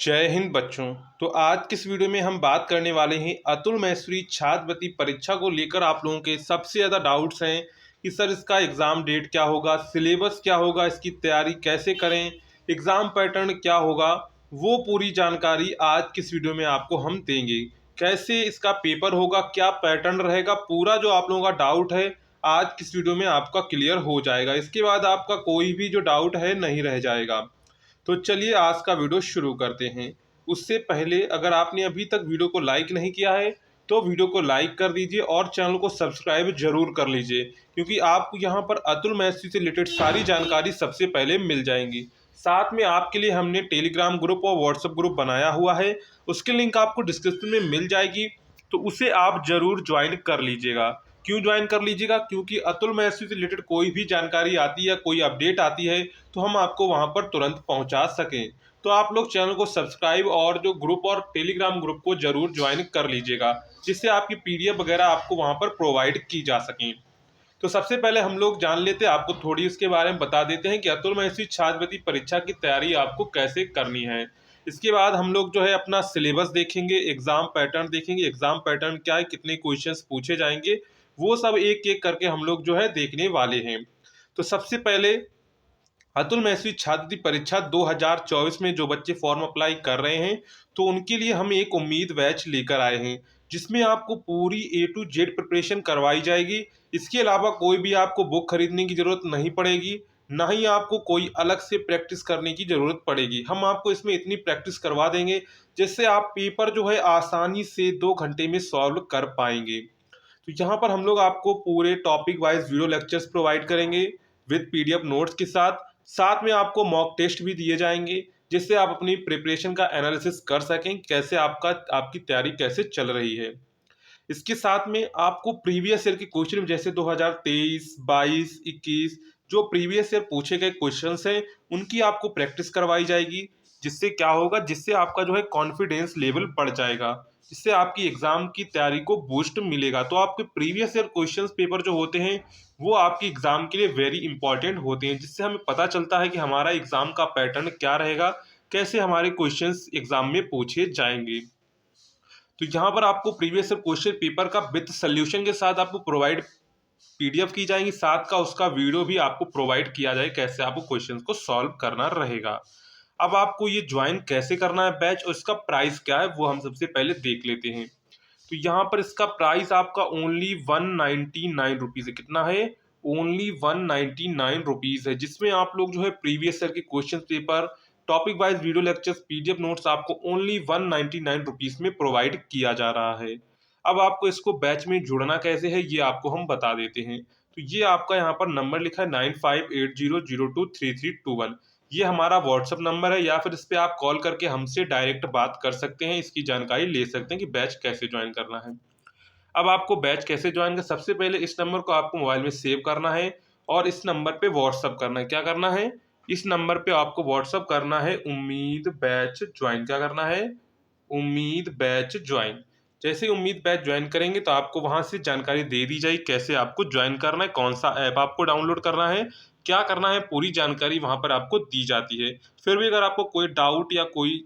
जय हिंद बच्चों। तो आज की इस वीडियो में हम बात करने वाले हैं अतुल महेश्वरी छात्रवृत्ति परीक्षा को लेकर आप लोगों के सबसे ज़्यादा डाउट्स हैं कि सर इसका एग्ज़ाम डेट क्या होगा, सिलेबस क्या होगा, इसकी तैयारी कैसे करें, एग्ज़ाम पैटर्न क्या होगा। वो पूरी जानकारी आज की इस वीडियो में आपको हम देंगे। कैसे इसका पेपर होगा, क्या पैटर्न रहेगा, पूरा जो आप लोगों का डाउट है आज की इस वीडियो में आपका क्लियर हो जाएगा। इसके बाद आपका कोई भी जो डाउट है नहीं रह जाएगा। तो चलिए आज का वीडियो शुरू करते हैं। उससे पहले अगर आपने अभी तक वीडियो को लाइक नहीं किया है तो वीडियो को लाइक कर दीजिए और चैनल को सब्सक्राइब जरूर कर लीजिए, क्योंकि आपको यहाँ पर अतुल महेश्वरी से रिलेटेड सारी जानकारी सबसे पहले मिल जाएंगी। साथ में आपके लिए हमने टेलीग्राम ग्रुप और व्हाट्सएप ग्रुप बनाया हुआ है, उसके लिंक आपको डिस्क्रिप्शन में मिल जाएगी, तो उसे आप जरूर ज्वाइन कर लीजिएगा। क्यों ज्वाइन कर लीजिएगा? क्योंकि अतुल महेश्वरी से रिलेटेड कोई भी जानकारी आती है या कोई अपडेट आती है तो हम आपको वहां पर तुरंत पहुंचा सकें। तो आप लोग चैनल को सब्सक्राइब और जो ग्रुप और टेलीग्राम ग्रुप को जरूर ज्वाइन कर लीजिएगा, जिससे आपकी पीडीएफ वगैरह आपको वहां पर प्रोवाइड की जा सकें। तो सबसे पहले हम लोग जान लेते हैं, आपको थोड़ी इसके बारे में बता देते हैं कि अतुल महेश्वरी छात्रवृत्ति परीक्षा की तैयारी आपको कैसे करनी है। इसके बाद हम लोग जो है अपना सिलेबस देखेंगे, एग्जाम पैटर्न देखेंगे, एग्जाम पैटर्न क्या है, कितने क्वेश्चंस पूछे जाएंगे, वो सब एक एक करके हम लोग जो है देखने वाले हैं। तो सबसे पहले अतुल महेश्वरी छात्रवृत्ति परीक्षा 2024 में जो बच्चे फॉर्म अप्लाई कर रहे हैं तो उनके लिए हम एक उम्मीद बैच लेकर आए हैं, जिसमें आपको पूरी A to Z प्रिपरेशन करवाई जाएगी। इसके अलावा कोई भी आपको बुक खरीदने की जरूरत नहीं पड़ेगी, ना ही आपको कोई अलग से प्रैक्टिस करने की जरूरत पड़ेगी। हम आपको इसमें इतनी प्रैक्टिस करवा देंगे जिससे आप पेपर जो है आसानी से 2 घंटे में सॉल्व कर पाएंगे। तो यहाँ पर हम लोग आपको पूरे topic wise video lectures provide करेंगे विद पीडीएफ नोट्स के साथ। साथ में आपको मॉक टेस्ट भी दिए जाएंगे, जिससे आप अपनी प्रिपरेशन का एनालिसिस कर सकें, कैसे आपकी तैयारी कैसे चल रही है। इसके साथ में आपको प्रीवियस ईयर के क्वेश्चन जैसे 2023, 22, 21 जो प्रीवियस ईयर पूछे गए क्वेश्चंस हैं उनकी आपको प्रैक्टिस करवाई जाएगी। जिससे क्या होगा, जिससे आपका जो है कॉन्फिडेंस लेवल बढ़ जाएगा, जिससे आपकी एग्जाम की तैयारी को बूस्ट मिलेगा। तो आपके प्रीवियस ईयर क्वेश्चंस पेपर जो होते हैं वो आपकी एग्जाम के लिए वेरी इंपॉर्टेंट होते हैं, जिससे हमें पता चलता है कि हमारा एग्जाम का पैटर्न क्या रहेगा, कैसे हमारे क्वेश्चंस एग्जाम में पूछे जाएंगे। तो यहाँ पर आपको प्रीवियस ईयर क्वेश्चन पेपर का विद सोल्यूशन के साथ आपको प्रोवाइड पीडीएफ की जाएंगी, साथ का उसका वीडियो भी आपको प्रोवाइड किया जाए कैसे आपको क्वेश्चंस को सॉल्व करना रहेगा। अब आपको ये ज्वाइन कैसे करना है बैच और इसका प्राइस क्या है वो हम सबसे पहले देख लेते हैं। तो यहाँ पर इसका प्राइस आपका ओनली 199 रुपीज़ है। कितना है? ओनली 199 रुपीज़ है, जिसमें आप लोग जो है प्रीवियस ईयर के question paper, topic wise video lectures, PDF notes आपको ओनली 199 रुपीज़ में प्रोवाइड किया जा रहा है। अब आपको इसको बैच में जुड़ना कैसे है ये आपको हम बता देते हैं। तो ये आपका यहाँ पर नंबर लिखा है 9580023321, ये हमारा व्हाट्सअप नंबर है, या फिर इस पर आप कॉल करके हमसे डायरेक्ट बात कर सकते हैं, इसकी जानकारी ले सकते हैं कि बैच कैसे ज्वाइन करना है। अब आपको बैच कैसे ज्वाइन कर, सबसे पहले इस नंबर को आपको मोबाइल में सेव करना है और इस नंबर पे व्हाट्सअप करना है। क्या करना है? इस नंबर पे आपको व्हाट्सअप करना है उम्मीद बैच ज्वाइन। क्या करना है? उम्मीद बैच ज्वाइन। जैसे ही उम्मीद बैच ज्वाइन करेंगे तो आपको वहां से जानकारी दे दी जाएगी कैसे आपको ज्वाइन करना है, कौन सा ऐप आपको डाउनलोड करना है, क्या करना है, पूरी जानकारी वहां पर आपको दी जाती है। फिर भी अगर आपको कोई डाउट या कोई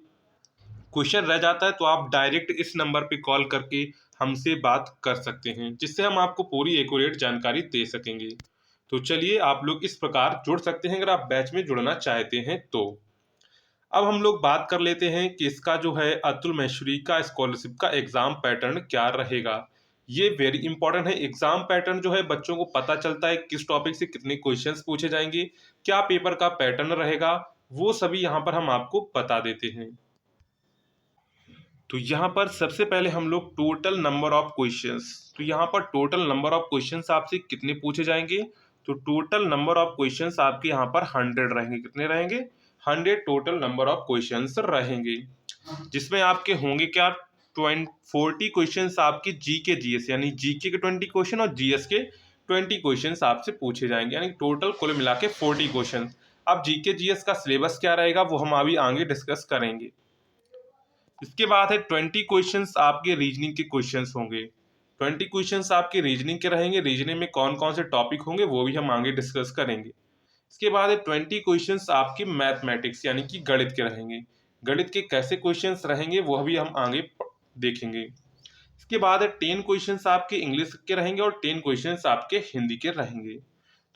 क्वेश्चन रह जाता है तो आप डायरेक्ट इस नंबर पे कॉल करके हमसे बात कर सकते हैं, जिससे हम आपको पूरी एक्यूरेट जानकारी दे सकेंगे। तो चलिए आप लोग इस प्रकार जुड़ सकते हैं अगर आप बैच में जुड़ना चाहते हैं तो। अब हम लोग बात कर लेते हैं कि इसका जो है अतुल महेश्वरी का स्कॉलरशिप का एग्जाम पैटर्न क्या रहेगा। ये वेरी इंपॉर्टेंट है। एग्जाम पैटर्न जो है बच्चों को पता चलता है किस टॉपिक से कितने क्वेश्चंस पूछे जाएंगे, क्या पेपर का पैटर्न रहेगा, वो सभी यहाँ पर हम आपको बता देते हैं। तो यहाँ पर सबसे पहले हम लोग टोटल नंबर ऑफ क्वेश्चंस, तो यहाँ पर टोटल नंबर ऑफ क्वेश्चंस आपसे कितने पूछे जाएंगे, तो टोटल नंबर ऑफ क्वेश्चंस आपके यहाँ पर 100 रहेंगे। कितने रहेंगे? 100 टोटल नंबर ऑफ क्वेश्चंस रहेंगे, जिसमें आपके होंगे क्या, 40 क्वेश्चंस आपके जीके जीएस, यानी जीके के 20 क्वेश्चन और जीएस के 20 क्वेश्चंस आपसे पूछे जाएंगे, यानी टोटल कुल मिला के 40 क्वेश्चन। अब जीके जीएस का सिलेबस क्या रहेगा वो हम अभी आगे डिस्कस करेंगे। इसके बाद है 20 क्वेश्चंस आपके रीजनिंग के क्वेश्चंस होंगे। 20 क्वेश्चंस आपके रीजनिंग के रहेंगे, रीजनिंग में कौन कौन से टॉपिक होंगे वो भी हम आगे डिस्कस करेंगे। इसके बाद है 20 क्वेश्चंस आपके मैथमेटिक्स यानी कि गणित के रहेंगे। गणित के कैसे क्वेश्चंस रहेंगे वह भी हम आगे देखेंगे। इसके बाद 10 क्वेश्चंस आपके इंग्लिश के रहेंगे और 10 क्वेश्चंस आपके हिंदी के रहेंगे।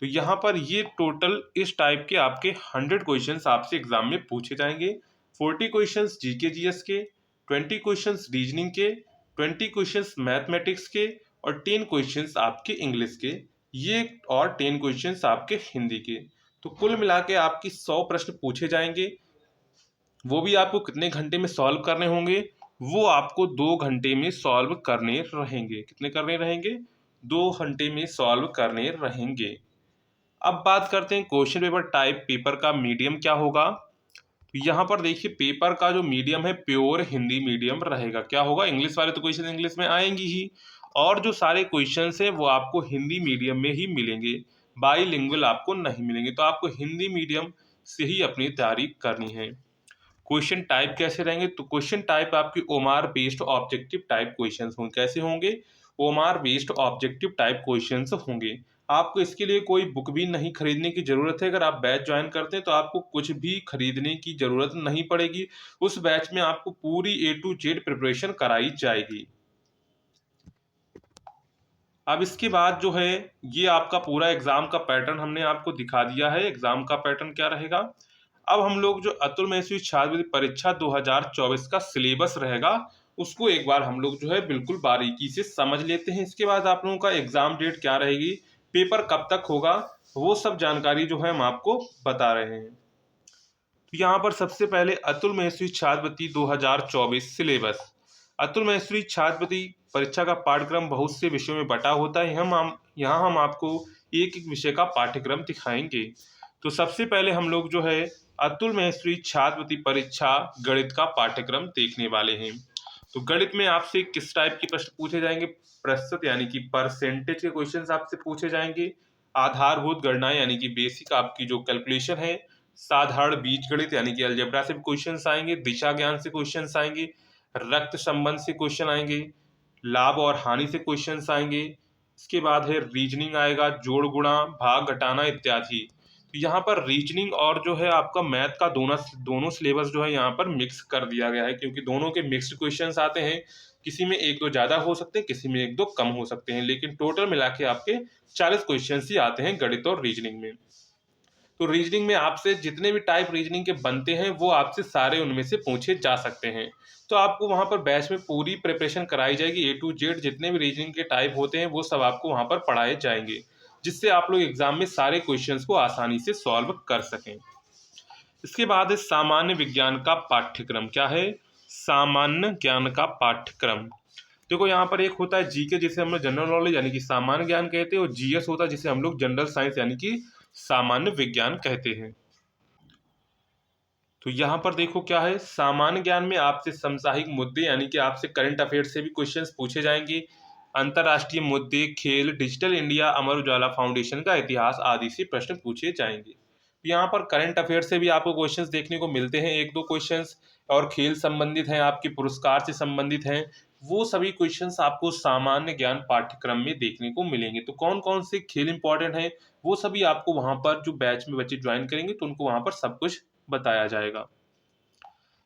तो यहाँ पर ये टोटल इस टाइप के आपके 100 क्वेश्चंस आपसे एग्जाम में पूछे जाएंगे। 40 क्वेश्चंस जीके जीएस के, 20 क्वेश्चंस रीजनिंग के, 20 क्वेश्चंस मैथमेटिक्स के और 10 क्वेश्चंस आपके इंग्लिश के, ये और 10 क्वेश्चंस आपके हिंदी के। तो कुल मिला के आपकी 100 प्रश्न पूछे जाएंगे। वो भी आपको कितने घंटे में सॉल्व करने होंगे, वो आपको 2 घंटे में सॉल्व करने रहेंगे। कितने करने रहेंगे? 2 घंटे में सॉल्व करने रहेंगे। अब बात करते हैं क्वेश्चन पेपर टाइप, पेपर का मीडियम क्या होगा। तो यहाँ पर देखिए पेपर का जो मीडियम है प्योर हिंदी मीडियम रहेगा। क्या होगा? इंग्लिश वाले तो क्वेश्चन इंग्लिश में आएंगी ही, और जो सारे क्वेश्चंस हैं वो आपको हिंदी मीडियम में ही मिलेंगे, बाईलिंगुअल आपको नहीं मिलेंगे। तो आपको हिंदी मीडियम से ही अपनी तैयारी करनी है। क्वेश्चन टाइप कैसे रहेंगे? तो क्वेश्चन टाइप आपकी OMR based objective type questions होंगे। कैसे होंगे? OMR based objective type questions होंगे। आपको इसके लिए कोई बुक भी नहीं खरीदने की जरूरत है। अगर आप बैच ज्वाइन करते हैं तो आपको कुछ भी खरीदने की जरूरत नहीं पड़ेगी। उस बैच में आपको पूरी A to Z प्रिपरेशन कराई जाएगी। अब इसके बाद जो है ये आपका पूरा एग्जाम का पैटर्न हमने आपको दिखा दिया है। एग्जाम का पैटर्न क्या रहेगा? अब हम लोग जो अतुल महसूरी छात्रवृत्ति परीक्षा 2024 का सिलेबस रहेगा उसको एक बार हम लोग जो है बिल्कुल बारीकी से समझ लेते हैं। इसके बाद आप लोगों का एग्जाम डेट क्या रहेगी, पेपर कब तक होगा, वो सब जानकारी जो है हम आपको बता रहे हैं। तो यहाँ पर सबसे पहले अतुल महसूरी छात्रवृत्ति 2024 सिलेबस। अतुल महसूरी छात्रवृत्ति परीक्षा का पाठ्यक्रम बहुत से विषयों में बटा होता है। यहाँ हम आपको एक एक विषय का पाठ्यक्रम दिखाएंगे। तो सबसे पहले हम लोग जो है अतुल महसूरी छात्रवृत्ति परीक्षा गणित का पाठ्यक्रम देखने वाले हैं। तो गणित में आपसे किस टाइप के प्रश्न पूछे जाएंगे? प्रतिशत यानी कि परसेंटेज के क्वेश्चंस आपसे पूछे जाएंगे। आधारभूत गणना यानी कि बेसिक आपकी जो कैलकुलेशन है। साधारण बीजगणित यानी कि अलजेब्रा से क्वेश्चंस आएंगे। दिशा ज्ञान से क्वेश्चंस आएंगे। रक्त संबंध से क्वेश्चन आएंगे। लाभ और हानि से क्वेश्चंस आएंगे। इसके बाद है रीजनिंग आएगा, जोड़ गुणा भाग घटाना इत्यादि। तो यहाँ पर रीजनिंग और जो है आपका मैथ का दोनों सिलेबस जो है यहाँ पर मिक्स कर दिया गया है, क्योंकि दोनों के मिक्स्ड क्वेश्चंस आते हैं। किसी में एक दो ज़्यादा हो सकते हैं, किसी में एक दो कम हो सकते हैं, लेकिन टोटल मिला के आपके 40 क्वेश्चन ही आते हैं गणित और रीजनिंग में। तो रीजनिंग में आपसे जितने भी टाइप रीजनिंग के बनते हैं वो आपसे सारे उनमें से पूछे जा सकते हैं। तो आपको वहाँ पर बैच में पूरी प्रिपरेशन कराई जाएगी। A to Z जितने भी रीजनिंग के टाइप होते हैं वो सब आपको वहाँ पर पढ़ाए जाएंगे, जिससे आप लोग एग्जाम में सारे क्वेश्चंस को आसानी से सॉल्व कर सकें। इसके बाद है सामान्य विज्ञान का पाठ्यक्रम। क्या है? सामान्य ज्ञान का पाठ्यक्रम। देखो यहाँ पर एक होता है जीके जिसे हम लोग जनरल नॉलेज यानी कि सामान्य ज्ञान कहते हैं, और जीएस होता है जिसे हम लोग जनरल साइंस यानी कि सामान्य विज्ञान कहते हैं। तो यहाँ पर देखो क्या है, सामान्य ज्ञान में आपसे समसामयिक मुद्दे यानी कि आपसे करंट अफेयर्स से भी क्वेश्चंस पूछे जाएंगे। अंतर्राष्ट्रीय मुद्दे, खेल, digital India, Amar Ujala foundation का इतिहास आदि से प्रश्न पूछे जाएंगे। यहाँ पर करंट अफेयर से भी आपको क्वेश्चंस देखने को मिलते हैं, एक दो क्वेश्चंस, और खेल संबंधित हैं, आपके पुरस्कार से संबंधित हैं। वो सभी क्वेश्चंस आपको सामान्य ज्ञान पाठ्यक्रम में देखने को मिलेंगे। तो कौन कौन से खेल इंपॉर्टेंट हैं वो सभी आपको वहां पर जो बैच में बच्चे ज्वाइन करेंगे तो उनको वहां पर सब कुछ बताया जाएगा।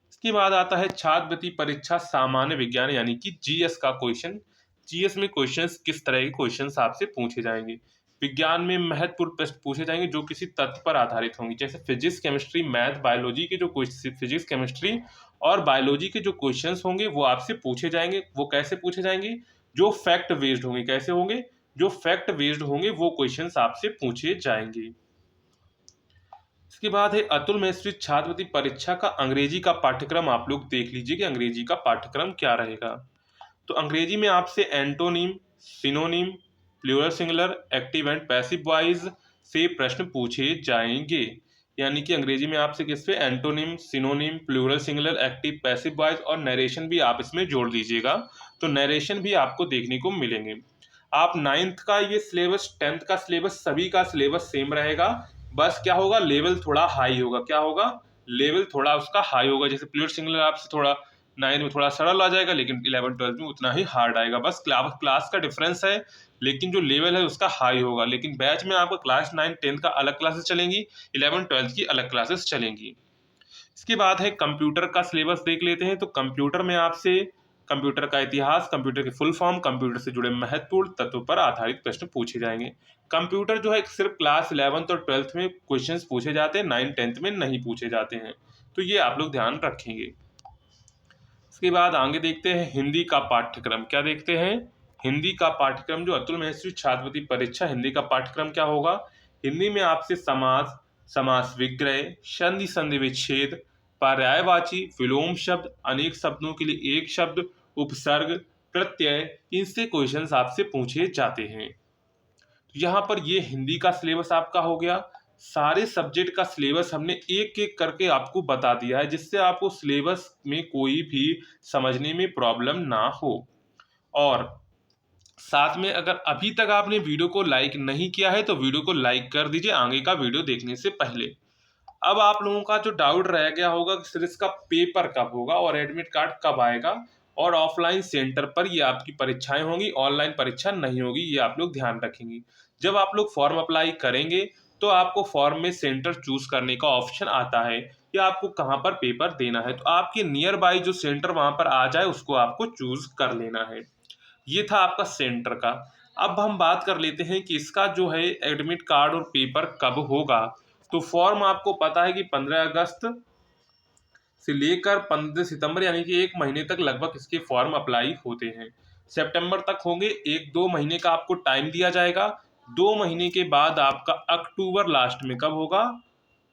इसके बाद आता है छात्रवृत्ति परीक्षा सामान्य विज्ञान यानी कि जीएस का क्वेश्चन। जीएस में क्वेश्चंस किस तरह के क्वेश्चंस आपसे पूछे जाएंगे? विज्ञान में महत्वपूर्ण प्रश्न पूछे जाएंगे जो किसी तथ्य पर आधारित होंगे, जैसे फिजिक्स, केमिस्ट्री, मैथ, बायोलॉजी के जो फिजिक्स, केमिस्ट्री और बायोलॉजी के जो क्वेश्चंस होंगे वो आपसे पूछे जाएंगे। वो कैसे पूछे जाएंगे? जो फैक्ट बेस्ड होंगे। कैसे होंगे? जो फैक्ट बेस्ड होंगे वो क्वेश्चंस आपसे पूछे जाएंगे। इसके बाद है अतुल महसूरी छात्रवृत्ति परीक्षा का अंग्रेजी का पाठ्यक्रम। आप लोग देख लीजिए कि अंग्रेजी का पाठ्यक्रम क्या रहेगा। तो अंग्रेजी में आपसे antonym, synonym, plural singular, active and passive voice से प्रश्न पूछे जाएंगे। यानी कि अंग्रेजी में आपसे किस पे antonym, synonym, plural singular, active, passive voice और नरेशन भी आप इसमें जोड़ दीजिएगा। तो नरेशन भी आपको देखने को मिलेंगे। आप 9th का ये सिलेबस, 10th का सिलेबस, सभी का सिलेबस सेम रहेगा। बस क्या होगा, लेवल थोड़ा हाई होगा। क्या होगा? लेवल थोड़ा उसका हाई होगा। जैसे प्लूरल सिंगुलर आपसे थोड़ा 9 में थोड़ा सरल आ जाएगा, लेकिन 11 12 में उतना ही हार्ड आएगा। बस क्लास का डिफरेंस है, लेकिन जो लेवल है उसका हाई होगा। लेकिन बैच में आपको क्लास 9 10 का अलग क्लासेस चलेंगी, 11 12 की अलग क्लासेस चलेंगी। इसके बाद है कंप्यूटर का सिलेबस देख लेते हैं। तो कंप्यूटर में आपसे कंप्यूटर का इतिहास, कंप्यूटर की फुल फॉर्म, कंप्यूटर से जुड़े महत्वपूर्ण तत्वों पर आधारित प्रश्न पूछे जाएंगे। कंप्यूटर जो है सिर्फ क्लास 11th और 12th में क्वेश्चंस पूछे जाते हैं, 9 10th में नहीं पूछे जाते हैं, तो ये आप लोग ध्यान रखेंगे। इसके बाद आगे देखते हैं हिंदी का पाठ्यक्रम। क्या देखते हैं? हिंदी का पाठ्यक्रम जो अतुल महेश्वरी छात्रवृत्ति परीक्षा हिंदी का पाठ्यक्रम क्या होगा? हिंदी में आपसे समास, समास विग्रह, संधि संधि विच्छेद, पर्यायवाची, विलोम शब्द, अनेक शब्दों के लिए एक शब्द, उपसर्ग, प्रत्यय, इनसे क्वेश्चंस आपसे पूछे जाते हैं। तो यहाँ पर ये हिंदी का सिलेबस आपका हो गया। सारे सब्जेक्ट का सिलेबस हमने एक एक करके आपको बता दिया है, जिससे आपको सिलेबस में कोई भी समझने में प्रॉब्लम ना हो। और साथ में अगर अभी तक आपने वीडियो को लाइक नहीं किया है तो वीडियो को लाइक कर दीजिए आगे का वीडियो देखने से पहले। अब आप लोगों का जो डाउट रह गया होगा कि सर इसका पेपर कब होगा और एडमिट कार्ड कब आएगा, और ऑफलाइन सेंटर पर ये आपकी परीक्षाएं होंगी, ऑनलाइन परीक्षा नहीं होगी, ये आप लोग ध्यान रखेंगे। जब आप लोग फॉर्म अप्लाई करेंगे तो आपको फॉर्म में सेंटर चूज करने का ऑप्शन आता है या आपको कहाँ पर पेपर देना है, तो आपके नियर बाई जो सेंटर वहां पर आ जाए उसको आपको चूज कर लेना है। ये था आपका सेंटर का। अब हम बात कर लेते हैं कि इसका जो है एडमिट कार्ड और पेपर कब होगा। तो फॉर्म आपको पता है कि 15 अगस्त से लेकर 15 सितंबर यानी कि एक महीने तक लगभग इसके फॉर्म अप्लाई होते हैं। सितंबर तक होंगे, 1-2 महीने का आपको टाइम दिया जाएगा। 2 महीने के बाद आपका अक्टूबर लास्ट में कब होगा?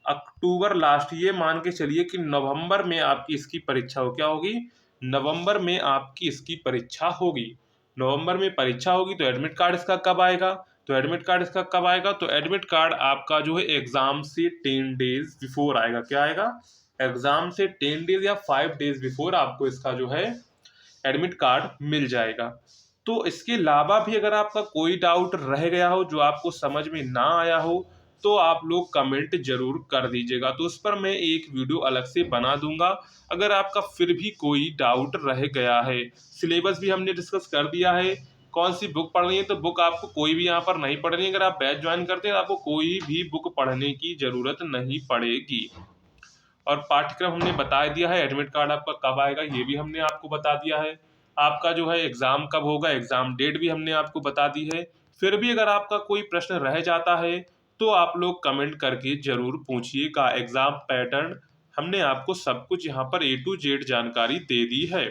अक्टूबर लास्ट, ये मान के चलिए कि नवंबर में आपकी इसकी परीक्षा हो, क्या होगी? नवंबर में आपकी इसकी परीक्षा होगी। नवंबर में परीक्षा होगी तो एडमिट कार्ड इसका कब आएगा? तो एडमिट कार्ड इसका कब आएगा? तो एडमिट कार्ड आपका जो है एग्जाम से 10 डेज बिफोर आएगा। क्या आएगा? एग्जाम से 10 डेज या 5 डेज बिफोर आपको इसका जो है एडमिट कार्ड मिल जाएगा। तो इसके अलावा भी अगर आपका कोई डाउट रह गया हो जो आपको समझ में ना आया हो तो आप लोग कमेंट जरूर कर दीजिएगा, तो उस पर मैं एक वीडियो अलग से बना दूंगा। अगर आपका फिर भी कोई डाउट रह गया है, सिलेबस भी हमने डिस्कस कर दिया है, कौन सी बुक पढ़नी है, तो बुक आपको कोई भी यहाँ पर नहीं पढ़नी है। अगर आप बैच ज्वाइन करते हैं तो आपको कोई भी बुक पढ़ने की जरूरत नहीं पड़ेगी। और पाठ्यक्रम हमने बता दिया है, एडमिट कार्ड आपका कब आएगा ये भी हमने आपको बता दिया है, आपका जो है एग्जाम कब होगा, एग्जाम डेट भी हमने आपको बता दी है। फिर भी अगर आपका कोई प्रश्न रह जाता है तो आप लोग कमेंट करके जरूर पूछिएगा। एग्जाम पैटर्न हमने आपको सब कुछ यहाँ पर A to Z जानकारी दे दी है।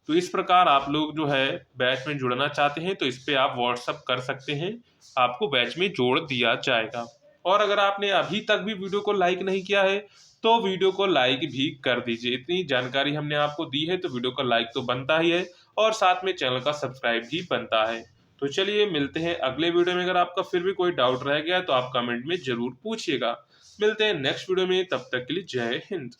तो इस प्रकार आप लोग जो है बैच में जुड़ना चाहते हैं तो इस पे आप व्हाट्सअप कर सकते हैं, आपको बैच में जोड़ दिया जाएगा। और अगर आपने अभी तक भी वीडियो को लाइक नहीं किया है तो वीडियो को लाइक भी कर दीजिए। इतनी जानकारी हमने आपको दी है तो वीडियो का लाइक तो बनता ही है और साथ में चैनल का सब्सक्राइब भी बनता है। तो चलिए मिलते हैं अगले वीडियो में। अगर आपका फिर भी कोई डाउट रह गया तो आप कमेंट में जरूर पूछिएगा। मिलते हैं नेक्स्ट वीडियो में, तब तक के लिए जय हिंद।